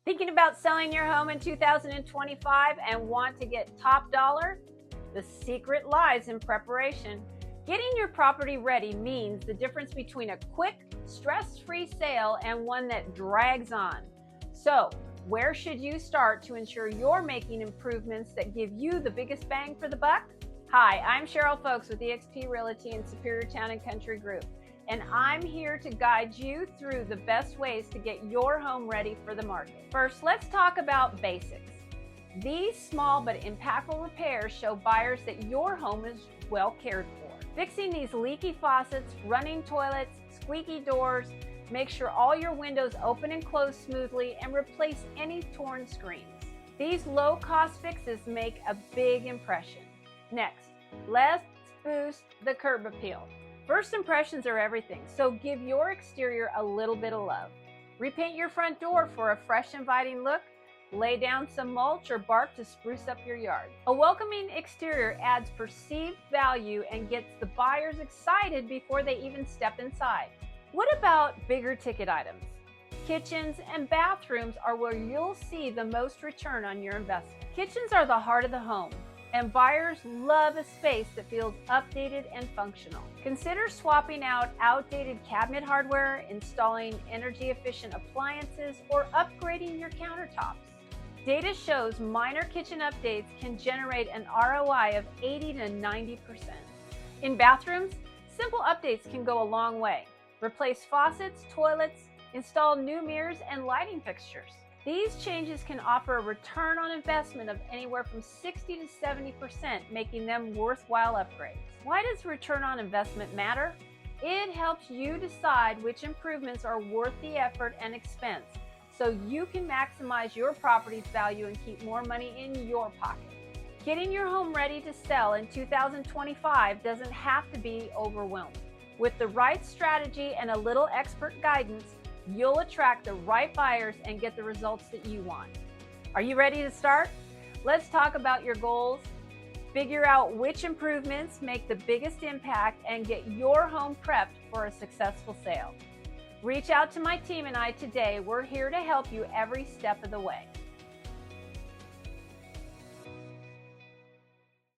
Thinking about selling your home in 2025 and want to get top dollar? The secret lies in preparation. Getting your property ready means the difference between a quick, stress-free sale and one that drags on. So, where should you start to ensure you're making improvements that give you the biggest bang for the buck? Hi, I'm Cheryl Folks with eXp Realty and Superior Town and Country Group, and I'm here to guide you through the best ways to get your home ready for the market. First, let's talk about basics. These small but impactful repairs show buyers that your home is well cared for. Fixing these leaky faucets, running toilets, squeaky doors, make sure all your windows open and close smoothly, and replace any torn screens. These low-cost fixes make a big impression. Next, let's boost the curb appeal. First impressions are everything, so give your exterior a little bit of love. Repaint your front door for a fresh, inviting look. Lay down some mulch or bark to spruce up your yard. A welcoming exterior adds perceived value and gets the buyers excited before they even step inside. What about bigger ticket items? Kitchens and bathrooms are where you'll see the most return on your investment. Kitchens are the heart of the home, and buyers love a space that feels updated and functional. Consider swapping out outdated cabinet hardware, installing energy-efficient appliances, or upgrading your countertops. Data shows minor kitchen updates can generate an ROI of 80 to 90%. In bathrooms, simple updates can go a long way. Replace faucets, toilets, install new mirrors and lighting fixtures. These changes can offer a return on investment of anywhere from 60 to 70%, making them worthwhile upgrades. Why does return on investment matter? It helps you decide which improvements are worth the effort and expense, so you can maximize your property's value and keep more money in your pocket. Getting your home ready to sell in 2025 doesn't have to be overwhelming. With the right strategy and a little expert guidance, you'll attract the right buyers and get the results that you want. Are you ready to start? Let's talk about your goals, figure out which improvements make the biggest impact, and get your home prepped for a successful sale. Reach out to my team and I today. We're here to help you every step of the way.